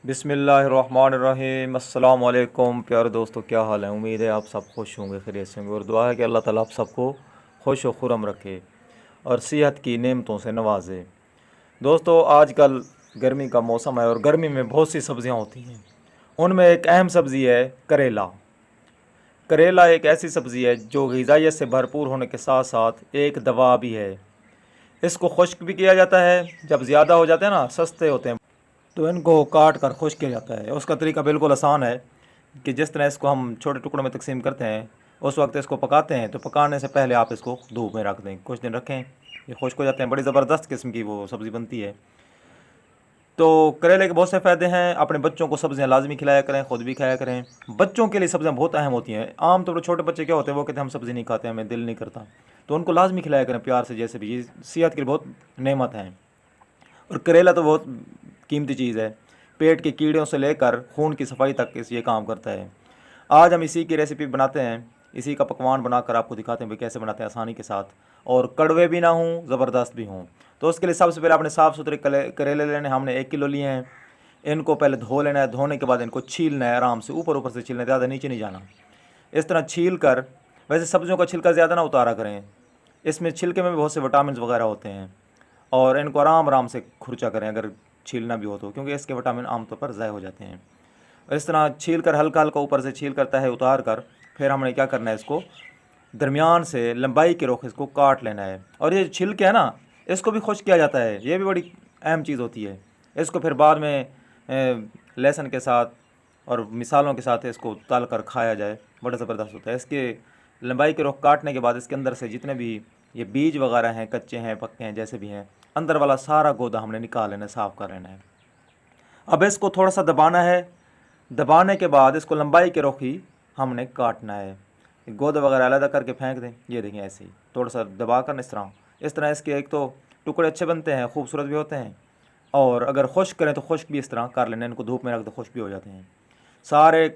बिस्मिल्लाहिर्रहमानिर्रहीम। अस्सलाम वालेकुम प्यारे दोस्तों, क्या हाल है। उम्मीद है आप सब खुश होंगे, खैरियत से होंगे और दुआ है कि अल्लाह ताला आप सबको खुश व खुरम रखे और सेहत की नेमतों से नवाजे। दोस्तों, आजकल गर्मी का मौसम है और गर्मी में बहुत सी सब्ज़ियाँ होती हैं। उनमें एक अहम सब्ज़ी है करेला। करेला एक ऐसी सब्ज़ी है जो ग़िज़ाइयत से भरपूर होने के साथ साथ एक दवा भी है। इसको खुश्क भी किया जाता है, जब ज़्यादा हो जाते हैं ना, सस्ते होते हैं, तो इनको काट कर खुश्क किया जाता है। उसका तरीका बिल्कुल आसान है कि जिस तरह इसको हम छोटे टुकड़ों में तकसीम करते हैं, उस वक्त इसको पकाते हैं तो पकाने से पहले आप इसको धूप में रख दें, कुछ दिन रखें, ये खुश्क हो जाते हैं। बड़ी ज़बरदस्त किस्म की वो सब्ज़ी बनती है। तो करेले के बहुत से फ़ायदे हैं। अपने बच्चों को सब्ज़ियाँ लाजमी खिलाया करें, ख़ुद भी खाया करें। बच्चों के लिए सब्ज़ियाँ बहुत अहम होती हैं। आम तौर पर छोटे बच्चे क्या होते हैं, वो कहते हैं हम सब्ज़ी नहीं खाते, हमें दिल नहीं करता, तो उनको लाजमी खिलाया करें प्यार से, जैसे भी। ये सेहत के लिए बहुत नेमत है। और करेला तो बहुत कीमती चीज़ है। पेट के कीड़ों से लेकर खून की सफाई तक इस ये काम करता है। आज हम इसी की रेसिपी बनाते हैं, इसी का पकवान बनाकर आपको दिखाते हैं भाई कैसे बनाते हैं आसानी के साथ, और कड़वे भी ना हों, ज़बरदस्त भी हों। तो उसके लिए सबसे पहले आपने साफ़ सुथरे करेले लेने। हमने 1 किलो लिए हैं। इनको पहले धो लेना है। धोने के बाद इनको छीलना है, आराम से ऊपर ऊपर से छीलना है, ज़्यादा नीचे नहीं जाना। इस तरह छील कर, वैसे सब्ज़ियों का छिलका ज़्यादा ना उतारा करें, इसमें छिलके में भी बहुत से विटामिन वगैरह होते हैं। और इनको आराम आराम से खुरचा करें अगर छीलना भी हो तो, क्योंकि इसके विटामिन आमतौर पर ज़ाय हो जाते हैं। और इस तरह छील कर हल्का हल्का ऊपर से छील करता है उतार कर, फिर हमने क्या करना है, इसको दरमियान से लंबाई के रुख इसको काट लेना है। और ये छिलके है ना, इसको भी खुश्क किया जाता है, ये भी बड़ी अहम चीज़ होती है। इसको फिर बाद में लहसुन के साथ और मिसालों के साथ इसको तल कर खाया जाए, बड़ा ज़बरदस्त होता है। इसके लंबाई के रुख काटने के बाद इसके अंदर से जितने भी ये बीज वगैरह हैं, कच्चे हैं पक्के हैं जैसे भी हैं, अंदर वाला सारा गोदा हमने निकाल लेना है, साफ़ कर लेना है। अब इसको थोड़ा सा दबाना है। दबाने के बाद इसको लंबाई के रुख ही हमने काटना है। गोदा वगैरह अलग करके फेंक दें। ये देखें, ऐसे ही थोड़ा सा दबा कर इस तरह इसके एक तो टुकड़े अच्छे बनते हैं, खूबसूरत भी होते हैं, और अगर खुश्क करें तो खुश्क भी इस तरह कर लेना है। इनको धूप में रख दो, खुश्क भी हो जाते हैं। सारे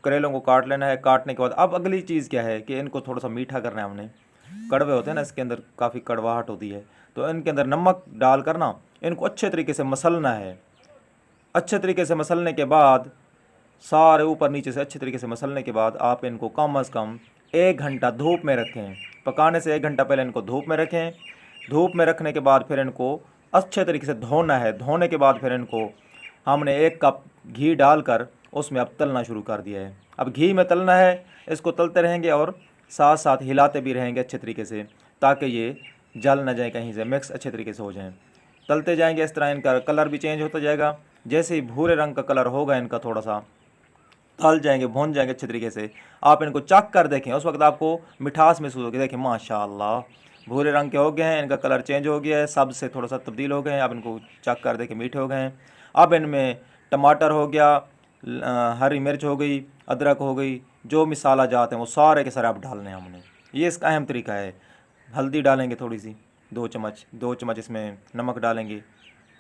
करेलों को काट लेना है। काटने के बाद अब अगली चीज़ क्या है कि इनको थोड़ा सा मीठा करना है हमने। कड़वे होते हैं ना, इसके अंदर काफ़ी कड़वाहट होती है, तो इनके अंदर नमक डाल कर ना इनको अच्छे तरीके से मसलना है। अच्छे तरीके से मसलने के बाद, सारे ऊपर नीचे से अच्छे तरीके से मसलने के बाद, आप इनको कम अज़ कम 1 घंटा धूप में रखें। पकाने से 1 घंटा पहले इनको धूप में रखें। धूप में रखने के बाद फिर इनको अच्छे तरीके से धोना है। धोने के बाद फिर इनको हमने 1 कप घी डालकर उसमें अब तलना शुरू कर दिया है। अब घी में तलना है, इसको तलते रहेंगे और साथ साथ हिलाते भी रहेंगे अच्छे तरीके से, ताकि ये जल ना जाए कहीं से, मिक्स अच्छे तरीके से हो जाएं। तलते जाएंगे, इस तरह इनका कलर भी चेंज होता जाएगा। जैसे ही भूरे रंग का कलर होगा इनका, थोड़ा सा तल जाएंगे, भून जाएंगे अच्छे तरीके से, आप इनको चख कर देखें। उस वक्त आपको मिठास महसूस होगी। देखें, माशाल्लाह भूरे रंग के हो गए हैं, इनका कलर चेंज हो गया है, सब से थोड़ा सा तब्दील हो गए हैं। अब इनको चख कर देखें, मीठे हो गए हैं। अब इनमें टमाटर हो गया, हरी मिर्च हो गई, अदरक हो गई, जो मिसाला जात हैं वो सारे के सारे आप डालने हैं हमने। ये इसका अहम तरीका है। हल्दी डालेंगे थोड़ी सी, 2 चम्मच इसमें नमक डालेंगे।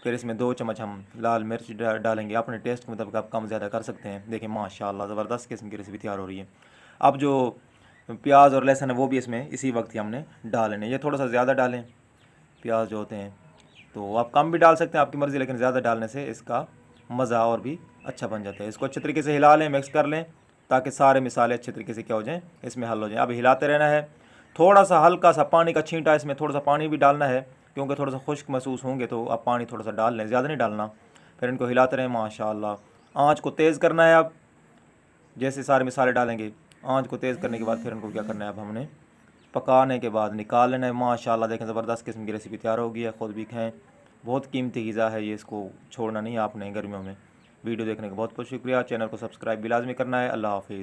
फिर इसमें 2 चम्मच हम लाल मिर्च डालेंगे। अपने टेस्ट के मुताबिक आप कम ज़्यादा कर सकते हैं। देखिए माशाल्लाह ज़बरदस्त किस्म की रेसिपी तैयार हो रही है। अब जो प्याज और लहसुन है वो भी इसमें इसी वक्त ही हमने डालने। ये थोड़ा सा ज़्यादा डालें, प्याज जो होते हैं, तो आप कम भी डाल सकते हैं, आपकी मर्ज़ी, लेकिन ज़्यादा डालने से इसका मज़ा और भी अच्छा बन जाता है। इसको अच्छे तरीके से हिला लें, मिक्स कर लें, ताकि सारे मिसाले अच्छे तरीके से क्या हो जाएँ, इसमें हल हो जाएँ। अब हिलाते रहना है। थोड़ा सा हल्का सा पानी का छींटा, इसमें थोड़ा सा पानी भी डालना है, क्योंकि थोड़ा सा खुश्क महसूस होंगे तो आप पानी थोड़ा सा डाल लें, ज़्यादा नहीं डालना। फिर इनको हिलाते रहें माशाल्लाह। आँच को तेज़ करना है। अब जैसे सारे मिसाले डालेंगे, आँच को तेज़ करने के बाद फिर इनको क्या करना है, अब हमने पकाने के बाद निकाल लेना है। माशाल्लाह देखें, ज़बरदस्त किस्म की रेसिपी तैयार हो गई है। ख़ुद भी खाएँ, बहुत कीमती ग़िज़ा है ये, इसको छोड़ना नहीं है आपने गर्मियों में। वीडियो देखने का बहुत बहुत शुक्रिया। चैनल को सब्सक्राइब भी लाजमी करना है। अल्लाह हाफ़िज़।